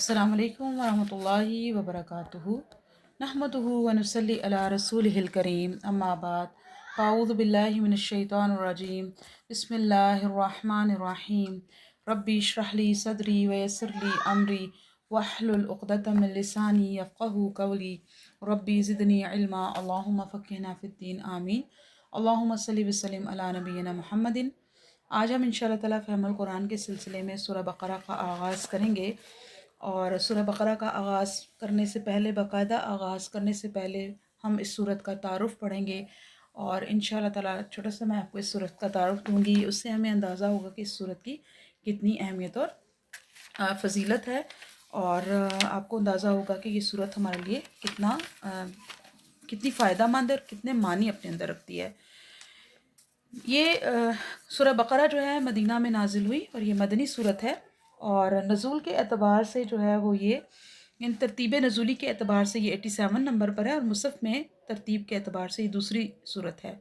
अस्सलामु अलैकुम वरहमतुल्लाहि वबरकातुहू नहमदुहु व नुसल्ली अला रसूलिहिल करीम अम्मा बाद अऊज़ु बिल्लाहि मिनश शैतानिर रजीम बिस्मिल्लाहिर रहमानिर रहीम रब्बी इश्रह ली सदरी व यस्सिर ली अमरी वहलुल उक़दतम मिन लिसानी यफ़क़हू क़ौली रब्बी ज़िदनी इल्मा अल्लाहुम्मा फ़क़्हिना फ़िद्दीन आमीन अल्लाहुम्मा सल्लि व सल्लिम अला नबिय्यिना मुहम्मदिन। आज हम इंशाअल्लाह ताला फ़हमुल कुरान के सिलसिले में सूरह बक़रा का आगाज़ करेंगे। और सूरह बक़रा का आगाज़ करने से पहले, बाकायदा आगाज़ करने से पहले हम इस सूरत का तारुफ़ पढ़ेंगे और इंशाअल्लाह ताला छोटा सा मैं आपको इस सूरत का तारुफ़ दूँगी। उससे हमें अंदाज़ा होगा कि इस सूरत की कितनी अहमियत और फ़जीलत है और आपको अंदाज़ा होगा कि ये सूरत हमारे लिए कितनी फ़ायदामंद और कितने मानी अपने अंदर रखती है। ये सूरह बक़रा जो है मदीना में नाजिल हुई और ये मदनी सूरत है और नज़ूल के एतबार से जो है वो ये इन तरतीब नज़ूली के एतबार से ये 87 नंबर पर है और मुसफ़ में तरतीब के एतबार से ये दूसरी सूरत है।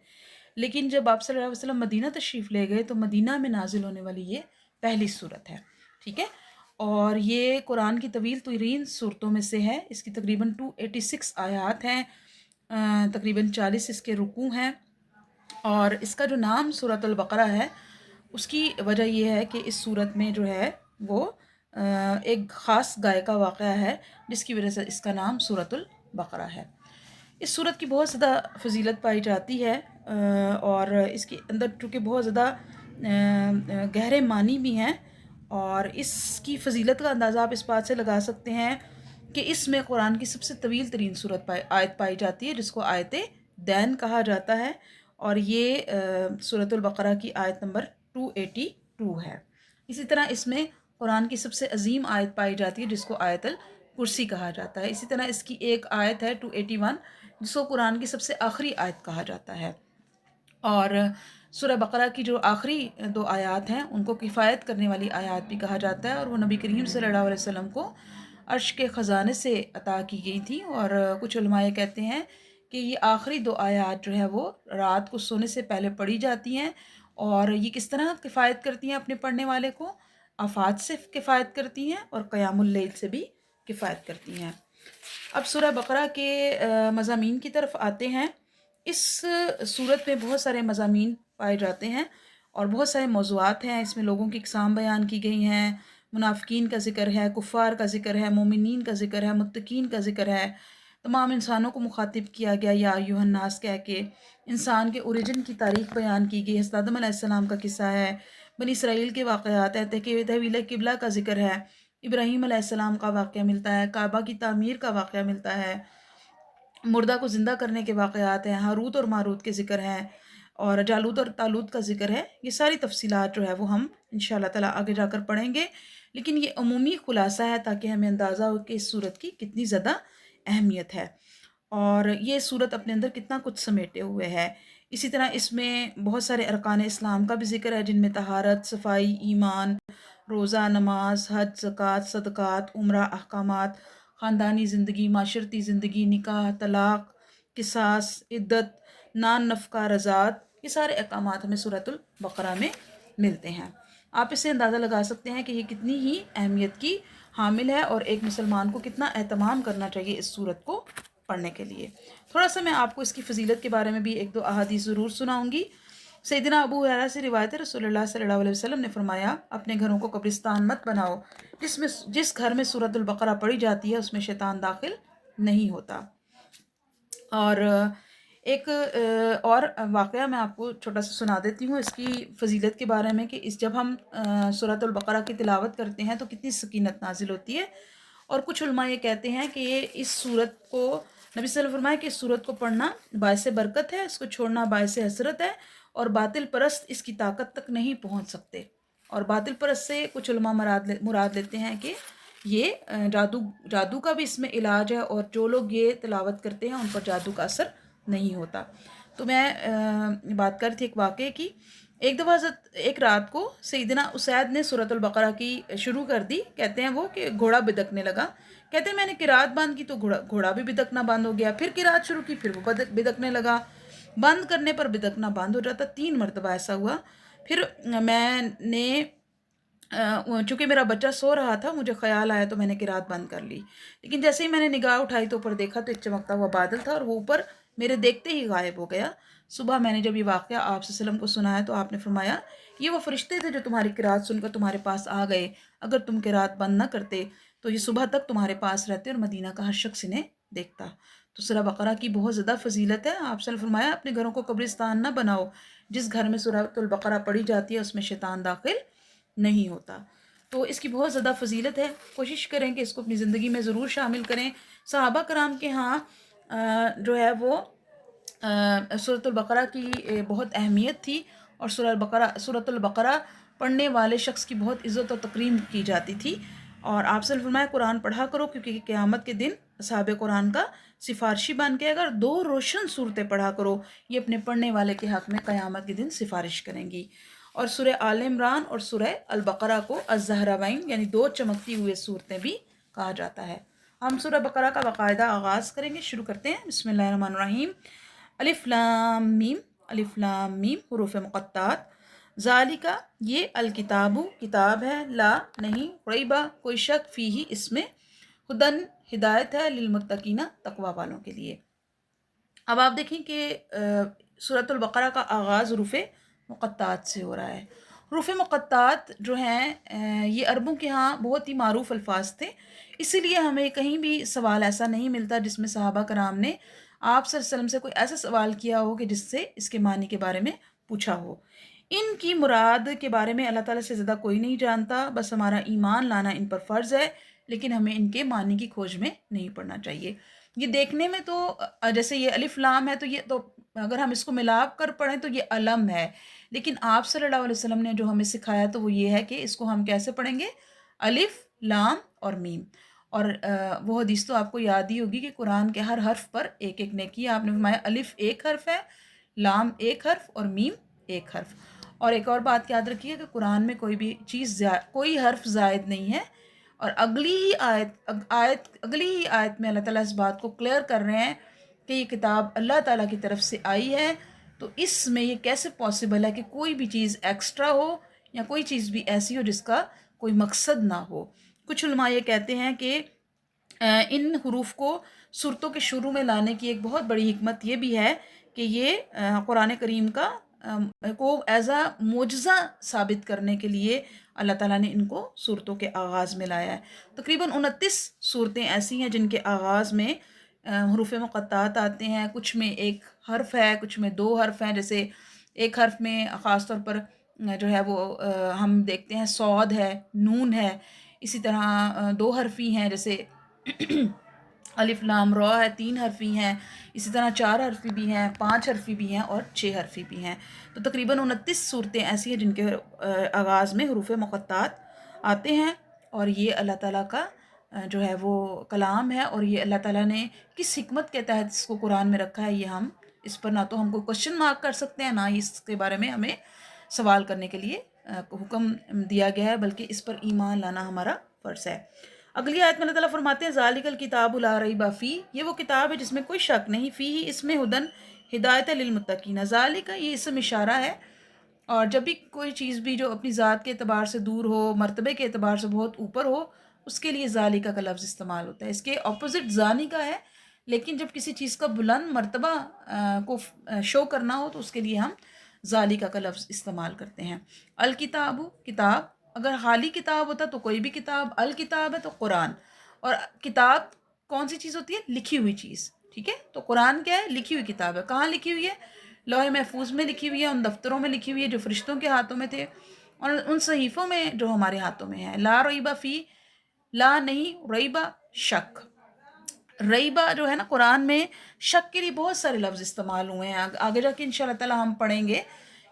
लेकिन जब आप सल्लल्लाहु अलैहि वसल्लम मदीना तशरीफ़ ले गए तो मदीना में नाजिल होने वाली ये पहली सूरत है, ठीक है। और ये कुरान की तवील तरीन सूरतों में से है। इसकी तकरीबन 286 आयात हैं, तकरीबन 40 इसके रुकू हैं और इसका जो नाम सूरतुल बक़रा है उसकी वजह यह है कि इस सूरत में जो है वो एक ख़ास गाय का वाक़या है जिसकी वजह से इसका नाम सूरतुल बक़रा है। इस सूरत की बहुत ज़्यादा फजीलत पाई जाती है और इसके अंदर चूँकि बहुत ज़्यादा गहरे मानी भी हैं और इसकी फजीलत का अंदाज़ा आप इस बात से लगा सकते हैं कि इसमें कुरान की सबसे तवील तरीन आयत पाई जाती है जिसको आयत दैन कहा जाता है और ये सूरतुल बक़रा की आयत नंबर 282 है। इसी तरह इसमें कुरान की सबसे अजीम आयत पाई जाती है जिसको आयतुल कुर्सी कहा जाता है। इसी तरह इसकी एक आयत है 281 जिसको कुरान की सबसे आखिरी आयत कहा जाता है। और सूरह बक़रा की जो आखिरी 2 आयात हैं उनको किफ़ायत करने वाली आयात भी कहा जाता है और वो नबी करीम सल्लल्लाहु अलैहि वसल्लम को अर्श के ख़जाने से अता की गई थी। और कुछ उलमाए कहते हैं कि ये आखिरी 2 आयात जो है वो रात को सोने से पहले पढ़ी जाती हैं और ये किस तरह किफ़ायत करती हैं अपने पढ़ने वाले को, आफ़ात से किफ़ायत करती हैं और क़यामुल लैल से भी किफ़ायत करती हैं। अब सूरह बक़रा के मज़ामीन की तरफ आते हैं। इस सूरत में बहुत सारे मज़ामीन पाए जाते हैं और बहुत सारे मौज़ूआत हैं। इसमें लोगों की इक़साम बयान की गई हैं, मुनाफ़िकीन का ज़िक्र है, कुफ़ार का ज़िक्र है, मोमिनीन का ज़िक्र है, मुत्तकीन का ज़िक्र है। तमाम इंसानों को मुखातिब किया गया या अय्युहन्नास कह के इंसान के ओरिजिन की तारीख़ बयान की गई। हज़रत आदम अलैहिस्सलाम का किस्सा है, बनी इसराइल के वाक़यात हैं, तहवील क़िबला का ज़िक्र है, इब्राहीम अलैहिस्सलाम का वाक़या मिलता है, काबा की तामीर का वाक़या मिलता है, मुर्दा को ज़िंदा करने के वाक़यात हैं, हारूत और मारूत के ज़िक्र हैं और जालूत और तालूत का ज़िक्र है। ये सारी तफ़सीलात जो है वो हम इंशाअल्लाह ताला आगे जाकर पढ़ेंगे, लेकिन ये अमूमी ख़ुलासा है ताकि हमें अंदाज़ा हो कि इस सूरत की कितनी ज़्यादा अहमियत है और ये सूरत अपने अंदर कितना कुछ समेटे हुए है। इसी तरह इसमें बहुत सारे अरकान इस्लाम का भी ज़िक्र है जिनमें तहारत, सफ़ाई, ईमान, रोज़ा, नमाज, हज, ज़कात, सदक़ात, उम्रा, अहकामात, ख़ानदानी ज़िंदगी, माशरती ज़िंदगी, निकाह, तलाक़, क़िसास, इद्दत, नान नफ़का, रज़ात, ये सारे अहकामात हमें सूरतुल बक़रा में मिलते हैं। आप इससे अंदाज़ा लगा सकते हैं कि ये कितनी ही अहमियत की हामिल है और एक मुसलमान को कितना एहतमाम करना चाहिए इस सूरत को पढ़ने के लिए। थोड़ा सा मैं आपको इसकी फ़जीलत के बारे में भी 1-2 अहादीस ज़रूर सुनाऊँगी। सैयदना अबू हुरैरा से रिवायत है, रसूलुल्लाह सल्लल्लाहु अलैहि वसल्लम ने फरमाया, अपने घरों को कब्रिस्तान मत बनाओ, जिस घर में सूरतुल बक़रा पढ़ी जाती है उसमें शैतान दाखिल नहीं होता। और एक और वाक़या मैं आपको छोटा सा सुना देती हूँ इसकी फ़जीलत के बारे में कि जब हम सूरतुल बक़रा की तिलावत करते हैं तो कितनी सकीनत नाजिल होती है। और कुछ उलमा ये कहते हैं कि ये इस सूरत को नबी सल्लल्लाहु अलैहि वसल्लम फरमाया कि इस सूरत को पढ़ना बाइस बरकत है, इसको छोड़ना बाइस हसरत है और बातिल परस्त इसकी ताकत तक नहीं पहुँच सकते। और बातिल परस्त से कुछ उलमा मुराद लेते हैं कि ये जादू का भी इसमें इलाज है और जो लोग ये तिलावत करते हैं उन पर जादू का असर नहीं होता। तो मैं बात कर रही थी एक वाक़े की। एक दफ़ा एक रात को सैयदना उसैद ने सूरतुल बक़रा की शुरू कर दी। कहते हैं वो कि घोड़ा बिदकने लगा। कहते हैं मैंने किरात बंद की तो घोड़ा भी बिदकना बंद हो गया, फिर किरात शुरू की, फिर वो बिदकने लगा, बंद करने पर बिदकना बंद हो जाता। 3 मरतबा ऐसा हुआ। फिर मैंने चूँकि मेरा बच्चा सो रहा था, मुझे ख़याल आया तो मैंने क़िराअत बंद कर ली। लेकिन जैसे ही मैंने निगाह उठाई तो ऊपर देखा तो एक चमकता हुआ बादल था और वो ऊपर मेरे देखते ही गायब हो गया। सुबह मैंने जब ये वाक़या आप सल्लल्लाहु अलैहि वसल्लम को सुनाया तो आपने फ़रमाया, ये वो फ़रिश्ते थे जो तुम्हारी क़िराअत सुनकर तुम्हारे पास आ गए। अगर तुम क़िराअत बंद ना करते तो ये सुबह तक तुम्हारे पास रहते और मदीना का हर शख़्स इन्हें देखता। तो सूरह बक़रा की बहुत ज़्यादा फ़ज़ीलत है। आप सल्लल्लाहु अलैहि वसल्लम फरमाया, अपने घरों को कब्रिस्तान ना बनाओ। जिस घर में सूरह बक़रा पढ़ी जाती है उसमें शैतान दाखिल नहीं होता। तो इसकी बहुत ज़्यादा फ़ज़ीलत है। कोशिश करें कि इसको अपनी ज़िंदगी में ज़रूर शामिल करें। सहाबा कराम के यहाँ जो है वो सूरतुल बक़रा की बहुत अहमियत थी और सूरतुल बक़रा पढ़ने वाले शख्स की बहुत इज़्ज़त और तकरीम की जाती थी। और आप सल्लल्लाहु अलैहि वसल्लम फरमाया, कुरान पढ़ा करो क्योंकि क़यामत के दिन असहाबे कुरान का सिफारशी बन के अगर 2 रोशन सूरतें पढ़ा करो, ये अपने पढ़ने वाले के हक़ में क़यामत के दिन सिफारिश करेंगी। और सूरह आल इमरान और सूरह अल बक़रा को अज़-ज़हरावैन यानी 2 चमकती हुई सूरतें भी कहा जाता है। हम सूरह बक़रा का बाकायदा आगाज़ करेंगे, शुरू करते हैं। बिस्मिल्लाहिर्रहमानिर्रहीम। अलिफ लाम मीम, अलिफ लाम मीम हुरूफ़ मुक़त्तात। ज़ालिका ये अल किताबु किताब है, ला नहीं, रैबा कोई शक, फ़ीही इसमें, हुदन हिदायत है, लिलमुत्तकीना तक़वा वालों के लिए। अब आप देखें कि सूरतुल बक़रा का आगाज़ हुरूफ़ मुक़त्तात से हो रहा है। हुरूफ़ मुक़त्तात जो हैं ये अरबों के यहाँ बहुत ही मारूफ़ अल्फ़ाज़ थे, इसीलिए हमें कहीं भी सवाल ऐसा नहीं मिलता जिसमें सहाबा कराम ने आप सल्लल्लाहु अलैहि वसल्लम से कोई ऐसा सवाल किया हो कि जिससे इसके मानी के बारे में पूछा हो। इनकी मुराद के बारे में अल्लाह ताला से ज़्यादा कोई नहीं जानता, बस हमारा ईमान लाना इन पर फ़र्ज़ है, लेकिन हमें इनके मानी की खोज में नहीं पड़ना चाहिए। ये देखने में तो जैसे ये अलिफ लाम है तो ये तो अगर हम इसको मिलाप कर पढ़ें तो ये अलम है, लेकिन आप सल्लल्लाहु अलैहि वसल्लम ने जो हमें सिखाया तो वो ये है कि इसको हम कैसे पढ़ेंगे, अलिफ, लाम और मीम। और वो हदीस तो आपको याद ही होगी कि कुरान के हर हर्फ पर एक-एक नेकी है। आपने फरमाया अलिफ एक हर्फ है, लाम एक हर्फ और मीम एक हर्फ। और एक और बात याद रखिए कि कुरान में कोई भी चीज़ कोई हर्फ ज़ायद नहीं है। और अगली ही आयत में अल्लाह ताला इस बात को क्लियर कर रहे हैं कि ये किताब अल्लाह ताला की तरफ से आई है। तो इसमें ये कैसे पॉसिबल है कि कोई भी चीज़ एक्स्ट्रा हो या कोई चीज़ भी ऐसी हो जिसका कोई मकसद ना हो। कुछ उलमा ये कहते हैं कि इन हुरूफ को सूरतों के शुरू में लाने की एक बहुत बड़ी हिकमत ये भी है कि ये कुरान करीम का को एज़ अ मोजज़ा साबित करने के लिए अल्लाह ताला ने इनको सूरतों के आगाज़ में लाया है। तकरीबन 29 सूरतें ऐसी हैं जिनके आगाज़ में हुरूफ़ मुक़त्तात आते हैं। कुछ में एक हर्फ है, कुछ में 2 हर्फ हैं। जैसे एक हर्फ में ख़ास तौर पर जो है वो हम देखते हैं सौद है, नून है। इसी तरह 2 हर्फ़ी हैं जैसे अलिफ लाम रॉ है, 3 हर्फ़ी हैं। इसी तरह 4 हर्फ़ी भी हैं, 5 हर्फ़ी भी हैं और 6 हर्फ़ी भी हैं। तो तकरीबन 29 सूरतें ऐसी हैं जिनके आगाज़ में हुरूफ़ मुक़त्तात आते हैं। और ये अल्लाह ताला का जो है वो कलाम है और ये अल्लाह ताला ने किस हिकमत के तहत इसको कुरान में रखा है, ये हम इस पर ना तो हम कोई क्वेश्चन मार्क कर सकते हैं, ना इसके बारे में हमें सवाल करने के लिए हुक्म दिया गया है, बल्कि इस पर ईमान लाना हमारा फ़र्ज़ है। अगली आयत में अल्लाह ताला फरमाते हैं, ज़ालिकल किताबु ला रैबा फ़ी, ये वो किताब है जिसमें कोई शक नहीं, फ़ीही इसमें हुदन हिदायत लिलमुत्तकीन। ज़ालिका ये इसम इशारा है। और जब भी कोई चीज़ भी जो अपनी ज़ात के एतबार से दूर हो, मर्तबे के एतबार से बहुत ऊपर हो, उसके लिए ज़ालिका का लफ्ज़ इस्तेमाल होता है। इसके ऑपोज़िट ज़ानी का है, लेकिन जब किसी चीज़ का बुलंद मर्तबा को शो करना हो तो उसके लिए हम ज़ालिका का लफ्ज़ इस्तेमाल करते हैं। अल किताबु किताब, अगर खाली किताब होता तो कोई भी किताब, अल किताब है तो कुरान। और किताब कौन सी चीज़ होती है? लिखी हुई चीज़, ठीक है। तो कुरान क्या है? लिखी हुई किताब है। कहाँ लिखी हुई है? लौह महफूज में लिखी हुई है, उन दफ्तरों में लिखी हुई है जो फरिश्तों के हाथों में थे और उन सहीफ़ों में जो हमारे हाथों में है। ला रईबा फ़ी, ला नहीं, रईबा शक। रईबा जो है ना, कुरान में शक के लिए बहुत सारे लफ्ज़ इस्तेमाल हुए हैं। आगे जाके इंशाअल्लाह ताला हम पढ़ेंगे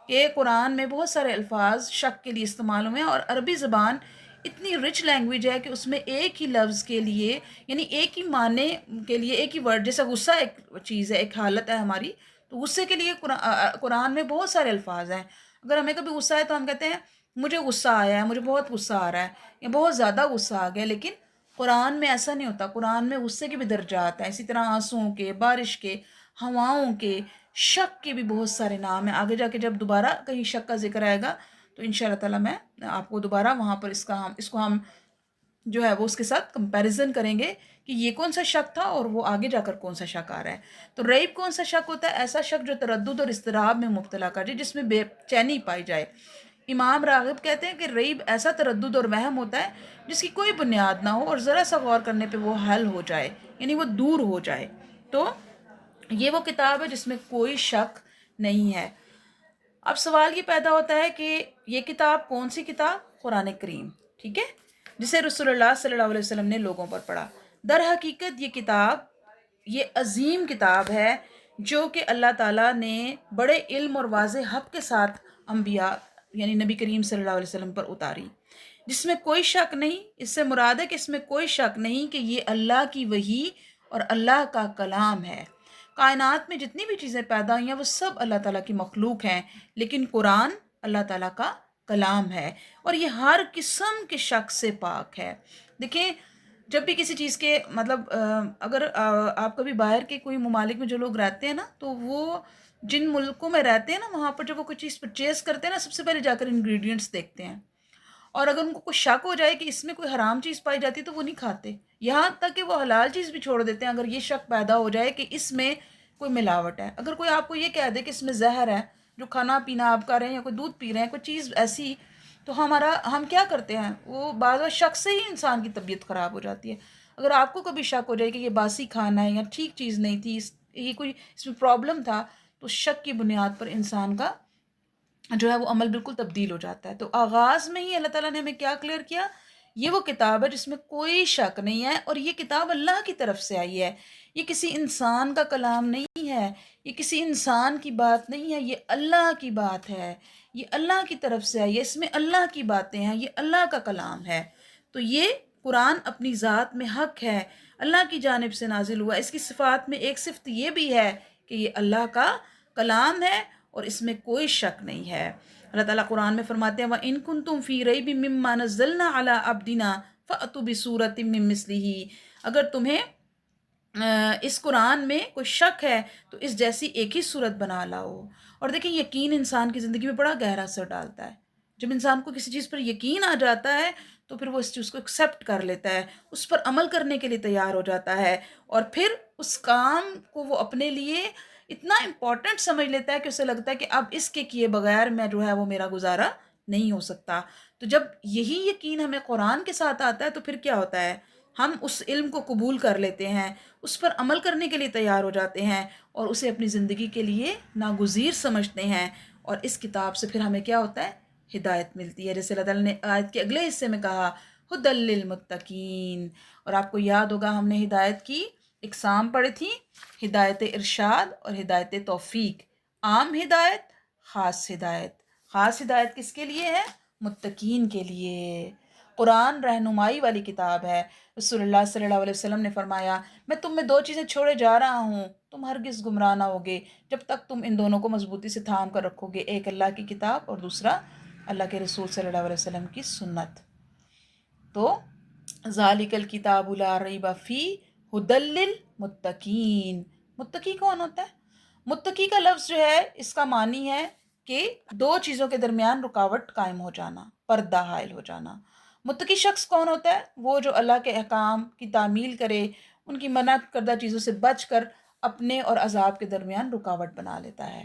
कि कुरान में बहुत सारे अल्फाज शक के लिए इस्तेमाल हुए हैं। और अरबी ज़बान इतनी रिच लैंग्वेज है कि उसमें एक ही लफ्ज़ के लिए यानी एक ही माने के लिए एक ही वर्ड, जैसे गुस्सा एक चीज़ है, एक हालत है हमारी, तो गुस्से के लिए कुरान में बहुत सारे अल्फाज हैं। अगर हमें कभी गुस्सा है तो हम कहते हैं मुझे गुस्सा आया है, मुझे बहुत गुस्सा आ रहा है या बहुत ज़्यादा गुस्सा आ गया। लेकिन कुरान में ऐसा नहीं होता। कुरान में गुस्से के भी दर्जात हैं, इसी तरह आंसुओं के, बारिश के, हवाओं के, शक के भी बहुत सारे नाम हैं। आगे जाके जब दोबारा कहीं शक का जिक्र आएगा تو इंशाअल्लाह ताला मैं आपको दोबारा वहाँ पर इसको हम जो है वो उसके साथ कंपैरिजन करेंगे कि ये कौन सा शक था और वो आगे जाकर कौन सा शक आ रहा है। तो रईब कौन सा शक होता है? ऐसा शक जो तरद्दुद और इज़्तिराब में मुब्तला कर जाए, जिसमें बेचैनी पाई जाए। इमाम राग़िब कहते हैं कि रईब ऐसा तरद्दुद और वहम होता है जिसकी कोई बुनियाद ना हो और ज़रा सा गौर करने पे वो हल हो जाए, यानी वो दूर हो जाए। तो ये वो किताब है जिसमें कोई शक नहीं है। अब सवाल ये पैदा होता है कि ये किताब कौन सी किताब? कुरान करीम, ठीक है, जिसे रसूलुल्लाह सल्लल्लाहु अलैहि वसल्लम ने लोगों पर पढ़ा। दर हकीकत ये किताब, ये अजीम किताब है जो कि अल्लाह ताला ने बड़े इल्म और वाज़े हक़ के साथ अंबिया यानी नबी करीम सल्लल्लाहु अलैहि वसल्लम पर उतारी, जिसमें कोई शक नहीं। इससे मुराद है कि इसमें कोई शक नहीं कि ये अल्लाह की वही और अल्लाह का कलाम है। कायनात में जितनी भी चीज़ें पैदा हुई हैं वो सब अल्लाह ताला की मखलूक हैं, लेकिन कुरान अल्लाह ताला का कलाम है और ये हर किस्म के शक से पाक है। देखिए, जब भी किसी चीज़ के मतलब अगर आप कभी बाहर के कोई ममालिक में जो लोग रहते हैं ना, तो वो जिन मुल्कों में रहते हैं ना, वहाँ पर जब वो कोई चीज़ परचेज़ करते हैं ना, सबसे पहले जाकर इंग्रेडिएंट्स देखते हैं और अगर उनको कुछ शक हो जाए कि इसमें कोई हराम चीज़ पाई जाती है तो वो नहीं खाते। यहाँ तक कि वो हलाल चीज़ भी छोड़ देते हैं अगर ये शक पैदा हो जाए कि इसमें कोई मिलावट है। अगर कोई आपको ये कह दे कि इसमें ज़हर है, जो खाना-पीना आप कर रहे हैं या कोई दूध पी रहे हैं, कोई चीज़ ऐसी, तो हम क्या करते हैं, वो बाज़ बार शक से ही इंसान की तबीयत ख़राब हो जाती है। अगर आपको कभी शक हो जाए कि ये बासी खाना है या ठीक चीज़ नहीं थी, ये कोई इसमें प्रॉब्लम था, तो शक की बुनियाद पर इंसान का जो है वो अमल बिल्कुल तब्दील हो जाता है। तो आगाज़ में ही अल्लाह ताला ने हमें क्या क्लियर किया? ये वो किताब है जिसमें कोई शक नहीं है और ये किताब अल्लाह की तरफ से आई है। ये किसी इंसान का कलाम नहीं है, ये किसी इंसान की बात नहीं है, ये अल्लाह की बात है। ये अल्लाह की तरफ से आई है, इसमें अल्लाह की बातें हैं, ये अल्लाह का कलाम है। तो ये कुरान अपनी ज़ात में हक़ है, अल्लाह की जानिब से नाज़िल हुआ। इसकी सिफ़ात में एक सिफ़त ये भी है कि ये अल्लाह का कलाम है और इसमें कोई शक नहीं है। अल्लाह ताला कुरान में फरमाते हैं, व इन कुंतुम फ़ी रैबिम मिम्मा नज़्ज़लना अला अब्दिना फ़अतु बिसूरतिम मिन मिस्लिही। अगर तुम्हें इस कुरान में कोई शक है तो इस जैसी एक ही सूरत बना लाओ। और देखिए, यकीन इंसान की ज़िंदगी में बड़ा गहरा असर डालता है। जब इंसान को किसी चीज़ पर यकीन आ जाता है तो फिर वो इस चीज़ को एक्सेप्ट कर लेता है, उस पर अमल करने के लिए तैयार हो जाता है और फिर उस काम को वो अपने लिए इतना इम्पोर्टेंट समझ लेता है कि उसे लगता है कि अब इसके किए बगैर मैं जो है वो मेरा गुजारा नहीं हो सकता। तो जब यही यकीन हमें कुरान के साथ आता है तो फिर क्या होता है, हम उस इल्म को कबूल कर लेते हैं, उस पर अमल करने के लिए तैयार हो जाते हैं और उसे अपनी ज़िंदगी के लिए नागुज़ीर समझते हैं और इस किताब से फिर हमें क्या होता है, हिदायत मिलती है। जैसे अल्लाह ताला ने आयत के अगले हिस्से में कहा, हुदल लिल मुत्तकीन। और आपको याद होगा हमने हिदायत की इकसाम पढ़ी थी, हिदायत इरशाद और हिदायत तौफीक। आम हिदायत, ख़ास हिदायत। ख़ास हिदायत किसके लिए है? मुत्तकीन के लिए। कुरान रहनुमाई वाली किताब है। रसूलुल्लाह सल्लल्लाहु अलैहि वसल्लम ने फरमाया, मैं तुम में दो चीज़ें छोड़े जा रहा हूँ, तुम हरगिज़ गुमराह ना होगे जब तक तुम इन दोनों को मजबूती से थाम कर रखोगे, एक अल्लाह की किताब और दूसरा अल्लाह के रसूल सल्लल्लाहु अलैहि वसल्लम की सुन्नत। तो ज़ालिकल किताबु ला रैब फ़ी हुदल लिल मुत्तकीन। मुत्तकी कौन होता है? मुत्तकी का लफ्ज़ जो है इसका मानी है कि दो चीज़ों के दरमियान रुकावट कायम हो जाना, पर्दा हायल हो जाना। मुत्तकी शख्स कौन होता है? वो जो अल्लाह के अहकाम की तामील करे, उनकी मना करदा चीज़ों से बच कर अपने और अज़ाब के दरमियान रुकावट बना लेता है,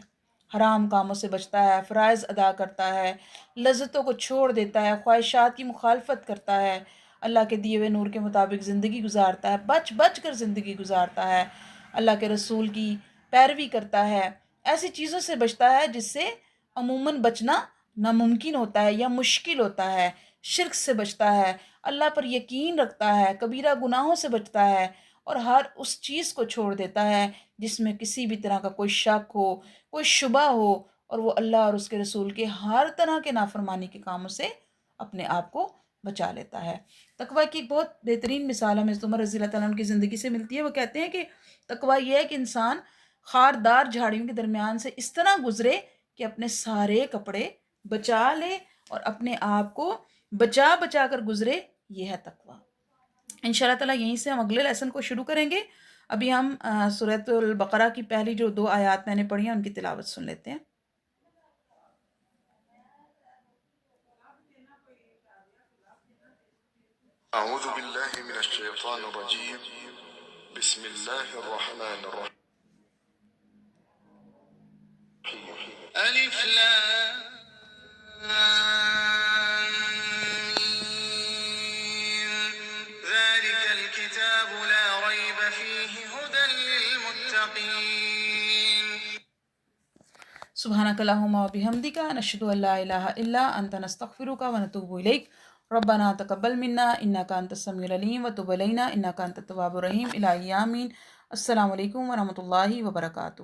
हराम कामों से बचता है, फ़राइज़ अदा करता है, लज़्ज़तों को छोड़ देता है, ख्वाहिशात की मुखालफत करता है, अल्लाह के दिए हुए नूर के मुताबिक ज़िंदगी गुजारता है, बच बच कर ज़िंदगी गुजारता है, अल्लाह के रसूल की पैरवी करता है, ऐसी चीज़ों से बचता है जिससे अमूमन बचना नामुमकिन होता है या मुश्किल होता है। शिर्क से बचता है, अल्लाह पर यकीन रखता है, कबीरा गुनाहों से बचता है और हर उस चीज़ को छोड़ देता है जिसमें किसी भी तरह का कोई शक हो, कोई शुबा हो और वो अल्लाह और उसके रसूल के हर तरह के नाफरमानी के कामों से अपने आप को बचा लेता है। तकवा की एक बहुत बेहतरीन मिसाल हमें उमर रज़ी अल्लाह तआला अन्हु की ज़िंदगी से मिलती है। वो कहते हैं कि तकवा ये है कि इंसान खारदार झाड़ियों के दरमियान से इस तरह गुजरे कि अपने सारे कपड़े बचा ले और अपने आप को बचा बचा कर गुजरे, ये है तकवा। इंशाअल्लाह ताला यहीं से हम अगले लेसन को शुरू करेंगे। अभी हम सूरतुल बकरा की पहली जो 2 आयत मैंने पढ़ी हैं उनकी तिलावत सुन लेते हैं। اعوذ باللہ من الشیطان الرجیم بسم اللہ الرحمن الرحیم الف لام ذلك الكتاب لا ريب فيه هدى للمتقين. سبحانك اللهم وبحمدك نشهد أن لا إله إلا أنت نستغفرك ونتوب إليك. ربنا تقبل منا إنك أنت السميع العليم وتب علينا إنك أنت التواب الرحيم. إلهي آمين. السلام علیکم ورحمۃ اللہ وبرکاتہ.